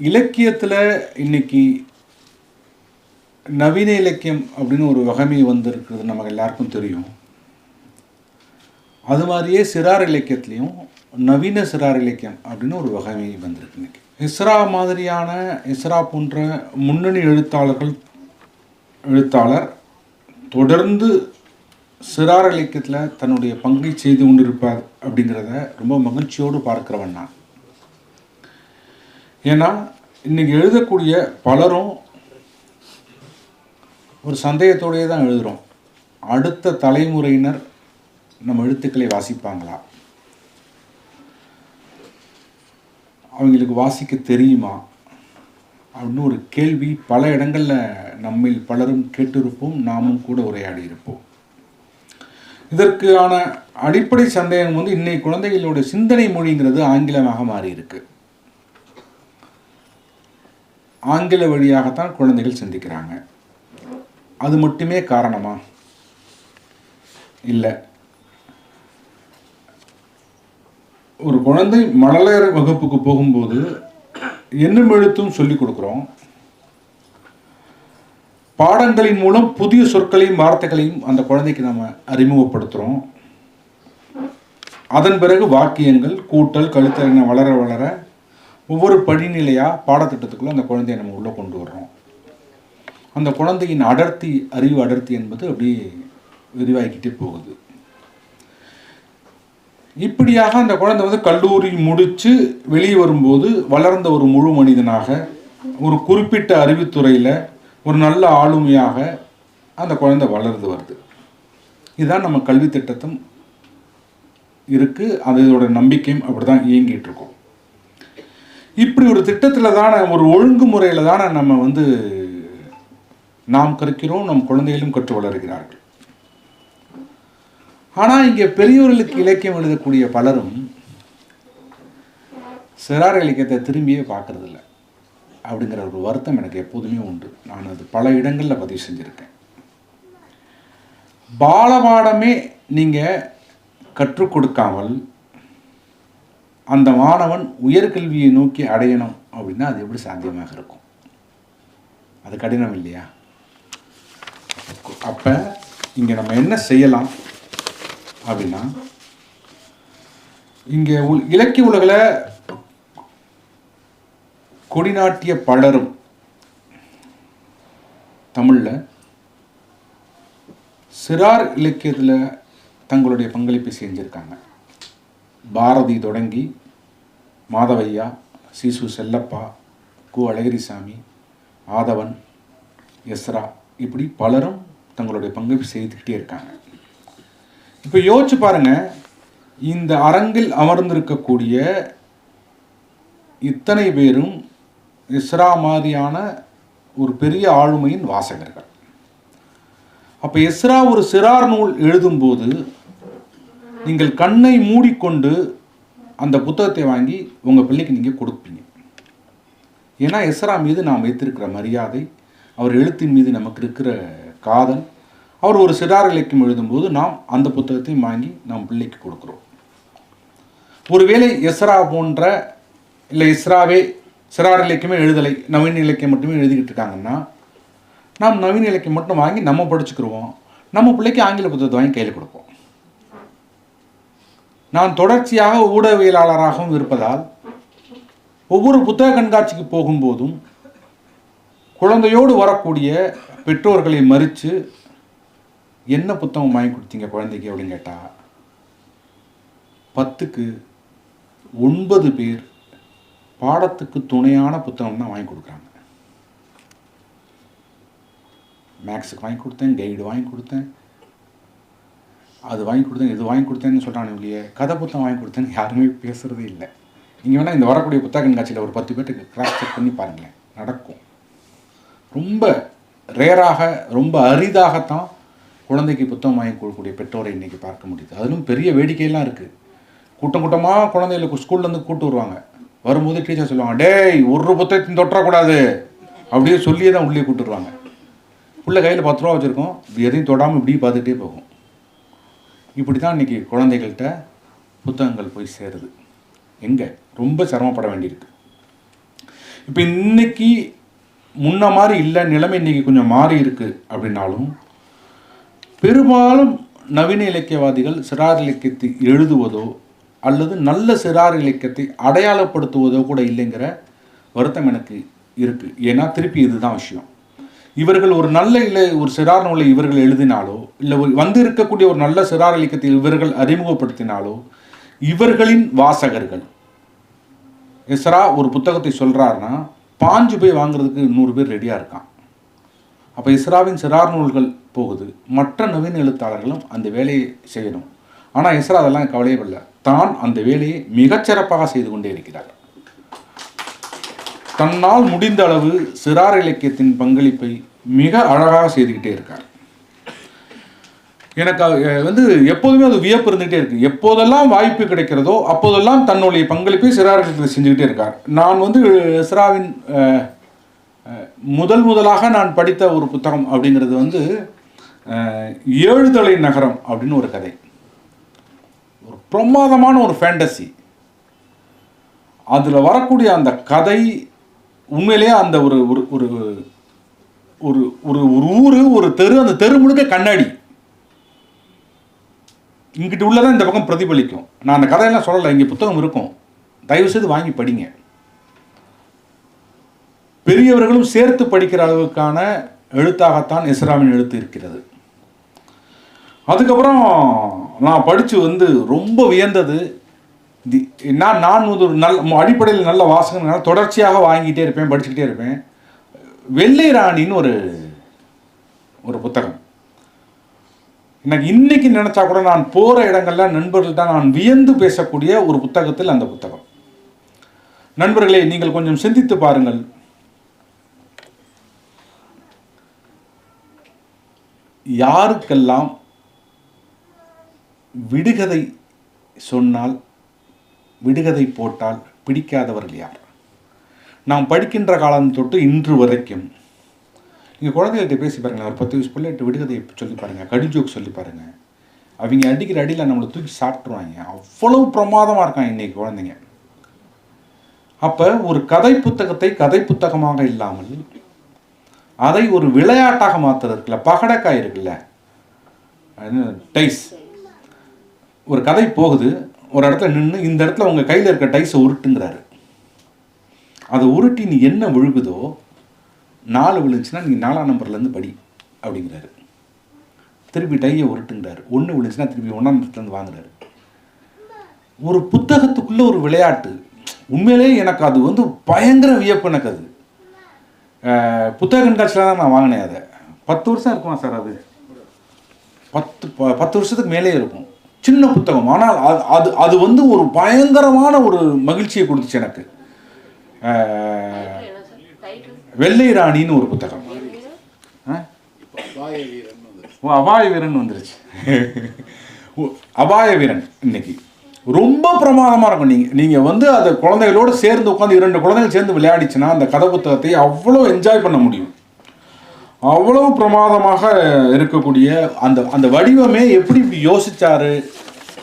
இலக்கியத்தில் இன்னைக்கு நவீன இலக்கியம் அப்படின்னு ஒரு வகைமை வந்திருக்கிறது நமக்கு எல்லாருக்கும் தெரியும். அது மாதிரியே சிறார் இலக்கியத்துலேயும் நவீன சிறார் இலக்கியம் அப்படின்னு ஒரு வகைமை வந்திருக்கு இன்னைக்கு. இஸ்ரா போன்ற முன்னணி எழுத்தாளர் தொடர்ந்து சிறார் இலக்கியத்தில் தன்னுடைய பங்கை செய்து கொண்டிருப்பார் அப்படிங்கிறத ரொம்ப மகிழ்ச்சியோடு பார்க்கிறவன் நான். ஏன்னா இன்றைக்கி எழுதக்கூடிய பலரும் ஒரு சந்தேகத்தோடையே தான் எழுதுகிறோம். அடுத்த தலைமுறையினர் நம்ம எழுத்துக்களை வாசிப்பாங்களா, அவங்களுக்கு வாசிக்க தெரியுமா அப்படின்னு ஒரு கேள்வி பல இடங்களில் நம்மில் பலரும் கேட்டிருப்போம், நாமும் கூட உரையாடி இருப்போம். இதற்கான அடிப்படை சந்தேகம் இன்னைக்கு குழந்தைகளுடைய சிந்தனை மொழிங்கிறது ஆங்கிலமாக மாறி இருக்கு. ஆங்கில வழியாகத்தான் குழந்தைகள் சிந்திக்கிறாங்க. அது மட்டுமே காரணமா? இல்லை. ஒரு குழந்தை மழலையர் வகுப்புக்கு போகும்போது எண்ணும் எழுத்தும் சொல்லிக் கொடுக்குறோம். பாடங்களின் மூலம் புதிய சொற்களையும் வார்த்தைகளையும் அந்த குழந்தைக்கு நம்ம அறிமுகப்படுத்துகிறோம். அதன் பிறகு வாக்கியங்கள், கூட்டல், கழித்தல் வளர வளர ஒவ்வொரு படிநிலையாக பாடத்திட்டத்துக்குள்ளே அந்த குழந்தையை நம்ம உள்ளே கொண்டு வர்றோம். அந்த குழந்தையின் அறிவு அடர்த்தி என்பது அப்படியே விரிவாகிக்கிட்டே போகுது. இப்படியாக அந்த குழந்தை கல்லூரி முடித்து வெளியே வரும்போது வளர்ந்த ஒரு முழு மனிதனாக, ஒரு குறிப்பிட்ட அறிவுத்துறையில் ஒரு நல்ல ஆளுமையாக அந்த குழந்தை வளர்ந்து வருது. இதுதான் நம்ம கல்வி திட்டத்தும் இருக்குது. அதோட நம்பிக்கையும் அப்படி தான் இயங்கிட்டு இருக்கோம். இப்படி ஒரு திட்டத்தில் தானே, ஒரு ஒழுங்குமுறையில் தானே நம்ம நாம் கற்கிறோம், நம் குழந்தைகளும் கற்று வளர்கிறார்கள். ஆனால் இங்கே பெரியவர்களுக்கு இலக்கியம் எழுதக்கூடிய பலரும் சிறார் இலக்கியத்தை திரும்பியே பார்க்கறதில்ல அப்படிங்கிற ஒரு வருத்தம் எனக்கு எப்போதுமே உண்டு. நான் அது பல இடங்களில் பதிவு செஞ்சுருக்கேன். பாலபாடமே நீங்கள் கற்றுக் கொடுக்காமல் அந்த மாணவன் உயர்கல்வியை நோக்கி அடையணும் அப்படின்னா அது எப்படி சாத்தியமாக இருக்கும்? அது கடினம் இல்லையா? அப்போ இங்கே நம்ம என்ன செய்யலாம் அப்படின்னா, இங்கே இலக்கிய உலகில் கொடிநாட்டிய பலரும் தமிழில் சிறார் இலக்கியத்தில் தங்களுடைய பங்களிப்பை செஞ்சுருக்காங்க. பாரதி தொடங்கி மாதவையா, சீசு செல்லப்பா, கு அழகிரிசாமி, ஆதவன், எஸ்ரா, இப்படி பலரும் தங்களுடைய பங்களிப்பை செய்துக்கிட்டே இருக்காங்க. இப்போ யோசிச்சு பாருங்க, இந்த அரங்கில் அமர்ந்திருக்கக்கூடிய இத்தனை பேரும் இஸ்ரா மாதிரியான ஒரு பெரிய ஆளுமையின் வாசகர்கள். அப்போ இஸ்ரா ஒரு சிறார் நூல் எழுதும்போது நீங்கள் கண்ணை மூடிக்கொண்டு அந்த புத்தகத்தை வாங்கி உங்கள் பிள்ளைக்கு நீங்கள் கொடுப்பீங்க. ஏன்னா இஸ்ரா மீது நாம் வைத்திருக்கிற மரியாதை, அவர் எழுத்தின் மீது நமக்கு இருக்கிற காதல். அவர் ஒரு சிறார் இலக்கியம் எழுதும்போது நாம் அந்த புத்தகத்தையும் வாங்கி நம் பிள்ளைக்கு கொடுக்குறோம். ஒருவேளை எஸ்ரா போன்ற, இல்லை இஸ்ராவே சிறார் இலக்கியமே எழுதலை, நவீன இலக்கியம் மட்டுமே எழுதிக்கிட்டு இருக்காங்கன்னா, நாம் நவீன இலக்கியம் மட்டும் வாங்கி நம்ம படிச்சுக்கிடுவோம். நம்ம பிள்ளைக்கு ஆங்கில புத்தகத்தை வாங்கி கையில் கொடுப்போம். நான் தொடர்ச்சியாக ஊடகவியலாளராகவும் இருப்பதால் ஒவ்வொரு புத்தக கண்காட்சிக்கு போகும்போதும் குழந்தையோடு வரக்கூடிய பெற்றோர்களை மறித்து என்ன புத்தகம் வாங்கி கொடுத்தீங்க குழந்தைக்கு அப்படின்னு கேட்டால் 10க்கு 9 பேர் பாடத்துக்கு துணையான புத்தகம் தான் வாங்கி கொடுக்குறாங்க. மேக்ஸுக்கு வாங்கி கொடுத்தேன், கைடு வாங்கி கொடுத்தேன், அது வாங்கி கொடுத்தேன், இது வாங்கி கொடுத்தேன்னு சொல்கிறானே இல்லையே, கதை புத்தகம் வாங்கி கொடுத்தேன்னு யாருமே பேசுகிறதே இல்லை. நீங்கள் வேணால் இந்த வரக்கூடிய புத்தக கண்காட்சியில் ஒரு 10 பேருக்கு கிராஸ் செக் பண்ணி பாருங்களேன், நடக்கும். ரொம்ப ரேராக, ரொம்ப அரிதாகத்தான் குழந்தைக்கு புத்தகம் வாங்கி கொடுக்கக்கூடிய பெற்றோரை இன்றைக்கி பார்க்க முடியுது. அதிலும் பெரிய வேடிக்கையெல்லாம் இருக்குது. கூட்டம் கூட்டமாக குழந்தைகளுக்கு ஸ்கூல்லேருந்து கூப்பிட்டு வருவாங்க. வரும்போது டீச்சர் சொல்லுவாங்க, டேய் ஒரு புத்தகத்தையும் தொட்டக்கூடாது அப்படியே சொல்லியே தான் உள்ளே கூப்பிட்டுருவாங்க. பிள்ளை கையில் 10 ரூபா வச்சுருக்கோம், எதையும் தொடாமல் இப்படி பார்த்துட்டே போகும். இப்படி தான் இன்றைக்கி குழந்தைகள்கிட்ட புத்தகங்கள் போய் சேருது. எங்கே ரொம்ப சிரமப்பட வேண்டியிருக்கு. இப்போ இன்னைக்கு முன்ன மாதிரி இல்லை, நிலைமை இன்னைக்கு கொஞ்சம் மாறி இருக்கு அப்படின்னாலும் பெரும்பாலும் நவீன இலக்கியவாதிகள் சிறார் இலக்கியத்தை எழுதுவதோ அல்லது நல்ல சிறார் இலக்கியத்தை அடையாளப்படுத்துவதோ கூட இல்லைங்கிற வருத்தம் எனக்கு இருக்குது. ஏன்னா திருப்பி இதுதான் விஷயம். இவர்கள் ஒரு நல்ல ஒரு சிறார் நூலை இவர்கள் எழுதினாலோ இல்லை வந்து இருக்கக்கூடிய ஒரு நல்ல சிறார் இலக்கியத்தை இவர்கள் அறிமுகப்படுத்தினாலோ இவர்களின் வாசகர்கள், எஸ்ரா ஒரு புத்தகத்தை சொல்கிறாருன்னா பாஞ்சு போய் வாங்குறதுக்கு 100 பேர் ரெடியாக இருக்கான். அப்போ எஸ்ராவின் சிறார் நூல்கள் போகுது, மற்ற நவீன எழுத்தாளர்களும் அந்த வேலையை செய்யணும். ஆனால் எஸ்ரா அதெல்லாம் கவலையவில்லை, தான் அந்த வேலையை மிகச்சிறப்பாக செய்து கொண்டே இருக்கிறார். தன்னால் முடிந்த அளவு சிறார் இலக்கியத்தின் பங்களிப்பை மிக அழகாக செய்துக்கிட்டே இருக்கார். எனக்கு வந்து எப்போதுமே அது வியப்பு இருந்துகிட்டே இருக்கு. எப்போதெல்லாம் வாய்ப்பு கிடைக்கிறதோ அப்போதெல்லாம் தன்னுடைய பங்களிப்பை சிறார் இலக்கியத்தில் செஞ்சுக்கிட்டே இருக்கார். நான் வந்து எஸ்ராவின் முதலாக நான் படித்த ஒரு புத்தகம் அப்படிங்கிறது வந்து 7 தலை நகரம் அப்படின்னு ஒரு கதை. ஒரு பிரமாதமான ஒரு ஃபேண்டசி. அதில் வரக்கூடிய அந்த கதை உண்மையிலேயே அந்த ஒரு ஒரு ஒரு ஒரு ஒரு ஊர், ஒரு தெரு, அந்த தெரு முழுக்க கண்ணாடி இங்கிட்டு உள்ளதான் இந்த பக்கம் பிரதிபலிக்கும். நான் அந்த கதையெல்லாம் சொல்லலை, இங்கே புத்தகம் இருக்கும், தயவு செய்து வாங்கி படிங்க. பெரியவர்களும் சேர்த்து படிக்கிற அளவுக்கான எழுத்தாகத்தான் எஸ்ராவின் எழுத்து இருக்கிறது. அதுக்கப்புறம் நான் படித்து வந்து ரொம்ப வியந்தது, நான் ஒரு நல்ல அடிப்படையில் நல்ல வாசகனால தொடர்ச்சியாக வாங்கிட்டே இருப்பேன், படிச்சுக்கிட்டே இருப்பேன். வெள்ளை ராணின்னு ஒரு புத்தகம். எனக்கு இன்னைக்கு நினைச்சா கூட நான் போகிற இடங்கள்ல நண்பர்கள்ட்ட நான் வியந்து பேசக்கூடிய ஒரு புத்தகத்தில் அந்த புத்தகம். நண்பர்களே, நீங்கள் கொஞ்சம் சிந்தித்து பாருங்கள். யாருக்கெல்லாம் விடுகதை சொன்னால், விடுகதை போட்டால் பிடிக்காதவர்கள் யார்? நாம் படிக்கின்ற காலம் தொட்டு இன்று வரைக்கும் நீங்கள் குழந்தைகள்கிட்ட பேசி பாருங்கள், ஒரு 10 வயசு பிள்ளைகிட்ட விடுகதை சொல்லி பாருங்கள், கடிஜோக்கு சொல்லி பாருங்கள், அவங்க அடிக்கிற அடியில் நம்மளை தூக்கி சாப்பிட்ருவாங்க. அவ்வளவு பிரமாதமாக இருக்காங்க இன்றைக்கி குழந்தைங்க. அப்போ ஒரு கதை புத்தகத்தை கதை புத்தகமாக இல்லாமல் அதை ஒரு விளையாட்டாக மாற்றுறது இருக்குல்ல, பகடக்காய் இருக்குல்ல, டைஸ். ஒரு கதை போகுது, ஒரு இடத்துல நின்று இந்த இடத்துல உங்கள் கையில் இருக்க டைஸை உருட்டுங்கிறாரு. அதை உருட்டி நீ என்ன விழுகுதோ 4 விழுந்துச்சுன்னா நீ 4ஆம் நம்பர்லேருந்து படி அப்படிங்கிறாரு. திருப்பி டையை உருட்டுங்கிறாரு. 1 விழுந்துச்சுன்னா திருப்பி 1ஆம் நம்பர்லேருந்து வாங்குறாரு. ஒரு புத்தகத்துக்குள்ள ஒரு விளையாட்டு. உண்மையிலே எனக்கு அது வந்து பயங்கர வியப்பு. எனக்கு அது புத்தக கண்காட்சியில் தான் நான் வாங்கினேன். அதை 10 வருஷம் இருக்குமா சார்? அது 10 வருஷத்துக்கு மேலே இருக்கும். சின்ன புத்தகம், ஆனால் அது அது வந்து ஒரு பயங்கரமான ஒரு மகிழ்ச்சியை கொடுத்துச்சு எனக்கு. வெள்ளை ராணின்னு ஒரு புத்தகம். அபாய வீரன் வந்துருச்சு. அபாய வீரன் இன்னைக்கு ரொம்ப பிரமாதமாக இருக்கும். நீங்கள் வந்து அதை குழந்தைகளோடு சேர்ந்து உட்காந்து 2 குழந்தைகள் சேர்ந்து விளையாடிச்சுன்னா அந்த கதை புத்தகத்தை அவ்வளோ என்ஜாய் பண்ண முடியும். அவ்வளோ பிரமாதமாக இருக்கக்கூடிய அந்த வடிவமே எப்படி இப்படி யோசிச்சாரு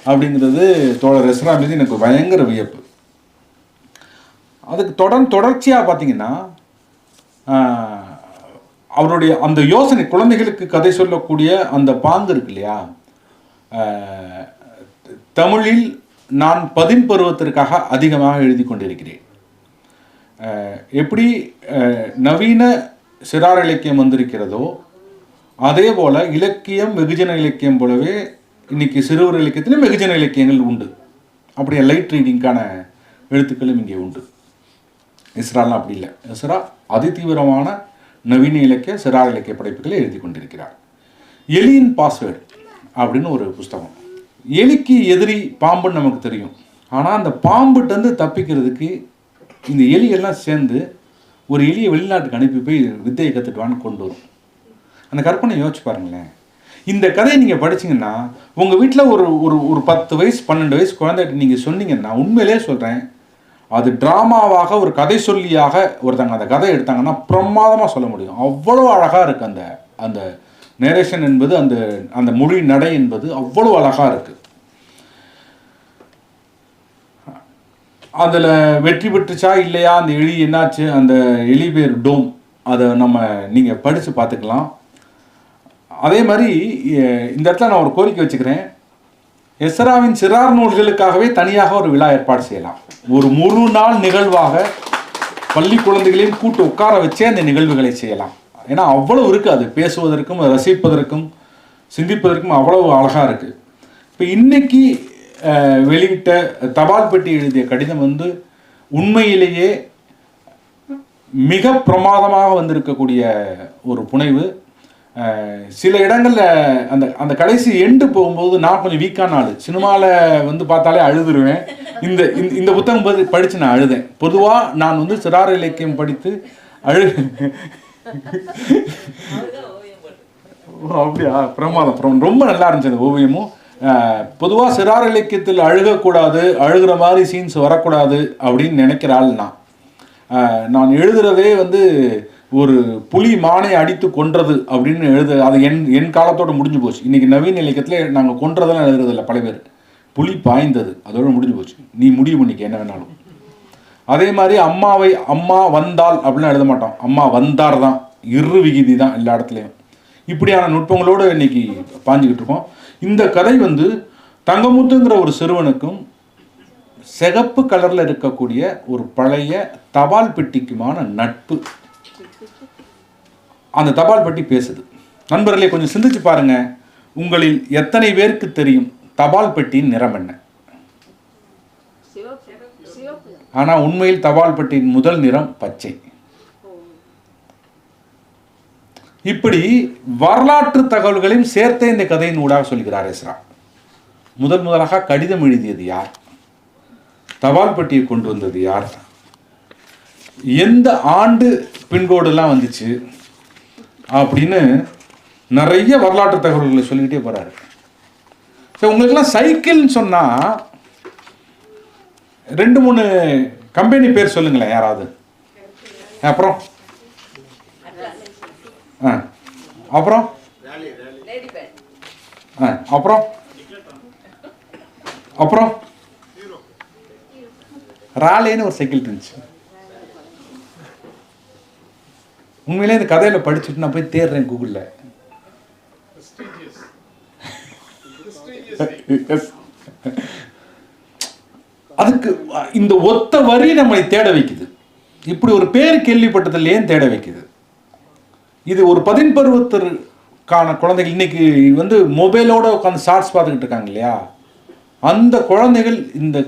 அப்படிங்கிறது தோழர் எஸ்ரா மீது எனக்கு பயங்கர வியப்பு. அதுக்கு தொடர்ச்சியாக பார்த்தீங்கன்னா அவருடைய அந்த யோசனை, குழந்தைகளுக்கு கதை சொல்லக்கூடிய அந்த பாங்கு இருக்கு இல்லையா. தமிழில் நான் 10 பருவத்திற்காக அதிகமாக எழுதி கொண்டிருக்கிறேன். எப்படி நவீன சிறார் இலக்கியம் வந்திருக்கிறதோ அதே போல் இலக்கியம் வெகுஜன இலக்கியம் போலவே இன்றைக்கி சிறுவர் இலக்கியத்திலும் வெகுஜன இலக்கியங்கள் உண்டு. அப்படியே லைட் ரீடிங்கான எழுத்துக்களும் இங்கே உண்டு. எஸ்ராலாம் அப்படி இல்லை. எஸ்ரா அதிதீவிரமான நவீன இலக்கிய சிறார் இலக்கிய படைப்புகளை எழுதி கொண்டிருக்கிறார். எலியின் பாஸ்வேர்டு அப்படின்னு ஒரு புஸ்தகம். எலிக்கு எதிரி பாம்புன்னு நமக்கு தெரியும். ஆனால் அந்த பாம்புகிட்டேருந்து தப்பிக்கிறதுக்கு இந்த எலியெல்லாம் சேர்ந்து ஒரு எலியை வெளிநாட்டுக்கு அனுப்பி போய் வித்தையை கற்றுட்டுவான்னு கொண்டு வரும். அந்த கற்பனை யோசிச்சு பாருங்களேன். இந்த கதையை நீங்கள் படிச்சிங்கன்னா உங்கள் வீட்டில் ஒரு 10 வயசு 12 வயசு குழந்தைகிட்ட நீங்கள் சொன்னீங்கன்னா, உண்மையிலே சொல்கிறேன், அது ட்ராமாவாக ஒரு கதை சொல்லியாக ஒருத்தங்க அந்த கதை எடுத்தாங்கன்னா பிரமாதமாக சொல்ல முடியும். அவ்வளோ அழகாக இருக்குது அந்த அந்த நேரேஷன் என்பது, அந்த மொழி நடை என்பது அவ்வளோ அழகாக இருக்குது. அதில் வெற்றி பெற்றுச்சா இல்லையா, அந்த எலி என்னாச்சு, அந்த எலி பேர் டோம், அதை நீங்கள் படித்து பார்த்துக்கலாம். அதே மாதிரி இந்த இடத்துல நான் ஒரு கோரிக்கை வச்சுக்கிறேன். எஸ்ராவின் சிறார் நூல்களுக்காகவே தனியாக ஒரு விழா ஏற்பாடு செய்யலாம். ஒரு முழு நாள் நிகழ்வாக பள்ளி குழந்தைகளையும் கூட்டு உட்கார வச்சே அந்த நிகழ்வுகளை செய்யலாம். ஏன்னா அவ்வளவு இருக்குது, அது பேசுவதற்கும் ரசிப்பதற்கும் சிந்திப்பதற்கும் அவ்வளவு அழகாக இருக்குது. இப்போ இன்னைக்கு வெளியிட்ட தபால் பெட்டி எழுதிய கடிதம் உண்மையிலேயே மிக பிரமாதமாக வந்திருக்கக்கூடிய ஒரு புனைவு. சில இடங்களில் அந்த அந்த கடைசி எண்டு போகும்போது நான் கொஞ்சம் வீக்கான ஆள், சினிமாவில் பார்த்தாலே அழுதுருவேன். இந்த இந்த புத்தகம் படித்து நான் அழுதேன். பொதுவாக நான் சிறார் இலக்கியம் படித்து அப்படியா, பிரமாதம், ரொம்ப நல்லா இருந்துச்சு அந்த ஓவியமும். பொதுவாக சிறார் இலக்கியத்தில் அழுகக்கூடாது, அழுகிற மாதிரி சீன்ஸ் வரக்கூடாது அப்படின்னு நினைக்கிற ஆள் நான் எழுதுறதே ஒரு புலி மானை அடித்து கொன்றது அப்படின்னு அது என் காலத்தோட முடிஞ்சு போச்சு. இன்னைக்கு நவீன இலக்கியத்தில் நாங்கள் கொன்றதெல்லாம் எழுதுறதில்ல. பல பேர் புலி பாய்ந்தது, அதோட முடிஞ்சு போச்சு, நீ முடிவு பண்ணிக்க என்ன வேணாலும். அதே மாதிரி அம்மா வந்தால் அப்படின்னு எழுத மாட்டோம், அம்மா வந்தார் தான், இரு விகிதி தான் எல்லா இடத்துலையும். இப்படியான நுட்பங்களோடு இன்னைக்கு பாஞ்சுக்கிட்டு இருக்கோம். இந்த கதை தங்கமுத்துங்கிற ஒரு சிறுவனுக்கும் சிகப்பு கலரில் இருக்கக்கூடிய ஒரு பழைய தபால் பெட்டிக்குமான நட்பு. அந்த தபால் பெட்டி பேசுது. நண்பர்களே, கொஞ்சம் சிந்திச்சு பாருங்க, உங்களில் எத்தனை பேருக்கு தெரியும் தபால் பெட்டியின் நிறம் என்ன? ஆனால் உண்மையில் தபால் பெட்டியின் முதல் நிறம் பச்சை. இப்படி வரலாற்று தகவல்களையும் சேர்த்தே இந்த கதையின் ஊடாக சொல்கிறார் எஸ்ரா. முதலாக கடிதம் எழுதியது யார்? தபால் பெட்டியை கொண்டு வந்தது யார்? எந்த ஆண்டு பின்கோடெல்லாம் வந்துச்சு அப்படின்னு நிறைய வரலாற்று தகவல்களை சொல்லிக்கிட்டே போறாரு. உங்களுக்கெல்லாம் சைக்கிள்னு சொன்னா 2-3 கம்பெனி பேர் சொல்லுங்களேன் யாராவது. அப்புறம் அப்புறம் அப்புறம் அப்புறம் ராலேன்னு ஒரு சைக்கிள் இருந்துச்சு. உண்மையிலே இந்த கதையில படிச்சுட்டு நான் போய் தேடுறேன் கூகுள்ல. அதுக்கு இந்த ஒத்த வரி நம்மை தேட வைக்குது. இப்படி ஒரு பேர் கேள்விப்பட்டதில் ஏன் தேட வைக்குது? இது ஒரு 10 பருவத்திற்கான குழந்தைகள் இன்னைக்கு மொபைலோட உட்காந்து ஷார்ட்ஸ் பார்த்துக்கிட்டு இருக்காங்க இல்லையா, அந்த குழந்தைகள் இந்த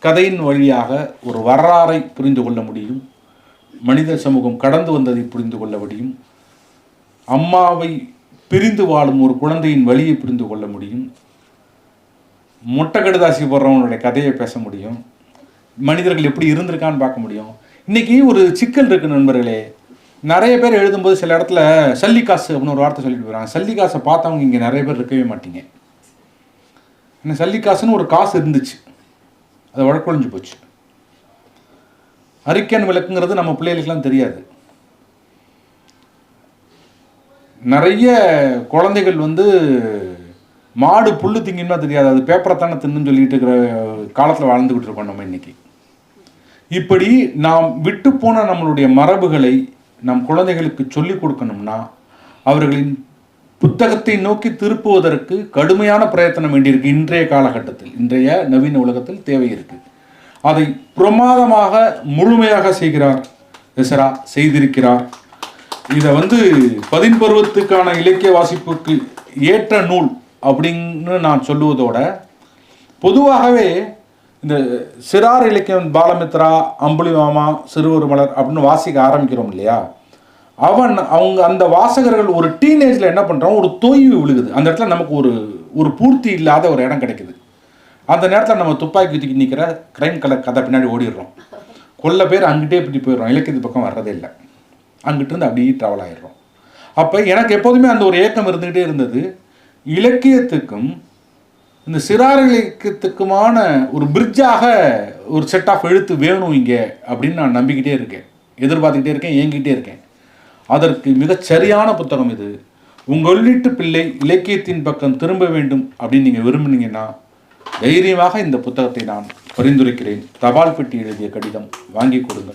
கதையின் வழியாக ஒரு வரலாறை புரிந்து கொள்ள முடியும், மனித சமூகம் கடந்து வந்ததை புரிந்து கொள்ள முடியும், அம்மாவை பிரிந்து வாழும் ஒரு குழந்தையின் வழியை புரிந்து கொள்ள முடியும், மொட்டை கடுதாசி போடுறவங்களுடைய கதையை பேச முடியும், மனிதர்கள் எப்படி இருந்திருக்கான்னு பார்க்க முடியும். இன்னைக்கு ஒரு சிக்கல் இருக்கு நண்பர்களே. நிறைய பேர் எழுதும்போது சில இடத்துல சல்லிக்காசு அப்படின்னு ஒரு வார்த்தை சொல்லிட்டு போகிறாங்க. சல்லிக்காசை பார்த்தவங்க இங்கே நிறைய பேர் இருக்கவே மாட்டீங்க. ஏன்னா சல்லிக்காசுன்னு ஒரு காசு இருந்துச்சு, அது வழக்கொழிஞ்சு போச்சு. அரிக்கன் விளக்குங்கிறது நம்ம பிள்ளைகளுக்கெல்லாம் தெரியாது. நிறைய குழந்தைகள் மாடு புல்லு திங்கின்னா தெரியாது, அது பேப்பரை தானே தின்னு சொல்லிட்டு இருக்கிற காலத்தில் வாழ்ந்துக்கிட்டு இருக்கோம் நம்ம இன்னைக்கு. இப்படி நாம் விட்டு போன நம்மளுடைய மரபுகளை நம் குழந்தைகளுக்கு சொல்லிக் கொடுக்கணும்னா அவர்களின் புத்தகத்தை நோக்கி திருப்புவதற்கு கடுமையான பிரயத்தனம் வேண்டியிருக்கு. இன்றைய காலகட்டத்தில், இன்றைய நவீன உலகத்தில் தேவை இருக்கு. அதை பிரமாதமாக முழுமையாக செய்கிறார் எஸ்ரா, செய்திருக்கிறார். இதை 10 பருவத்துக்கான இலக்கிய வாசிப்புக்கு ஏற்ற நூல் அப்படின்னு நான் சொல்லுவதோட, பொதுவாகவே இந்த சிறார் இலக்கியம் பாலமித்ரா, அம்புலிமாமா, சிறுவர் மலர் அப்படின்னு வாசிக்க ஆரம்பிக்கிறோம் இல்லையா, அவங்க அந்த வாசகர்கள் ஒரு டீனேஜில் என்ன பண்ணுறோம், ஒரு தொய்வு விழுகுது. அந்த இடத்துல நமக்கு ஒரு பூர்த்தி இல்லாத ஒரு இடம் கிடைக்குது. அந்த நேரத்தில் நம்ம துப்பாக்கி தூக்கி நிற்கிற கிரைம் கதை பின்னாடி ஓடிடுறோம். கொல்ல பேர் அங்கிட்டே இப்படி போயிடுறோம், இலக்கியத்து பக்கம் வர்றதே இல்லை, அங்கிட்டிருந்து அப்படியே ட்ராவல் ஆகிடுறோம். அப்போ எனக்கு எப்போதுமே அந்த ஒரு ஏக்கம் இருந்துக்கிட்டே இருந்தது, இலக்கியத்துக்கும் இந்த சிறார் இலக்கியத்துக்குமான ஒரு பிரிட்ஜாக ஒரு செட் ஆஃப் எழுத்து வேணும் இங்கே அப்படின்னு நான் நம்பிக்கிட்டே இருக்கேன், எதிர்பார்த்துக்கிட்டே இருக்கேன், ஏங்கிக்கிட்டே இருக்கேன். அதற்கு மிகச் சரியான புத்தகம் இது. உங்கள் வீட்டு பிள்ளை இலக்கியத்தின் பக்கம் திரும்ப வேண்டும் அப்படின்னு நீங்கள் விரும்புனீங்கன்னா தைரியமாக இந்த புத்தகத்தை நான் பரிந்துரைக்கிறேன். தபால் பெட்டி எழுதிய கடிதம் வாங்கி கொடுங்கள்.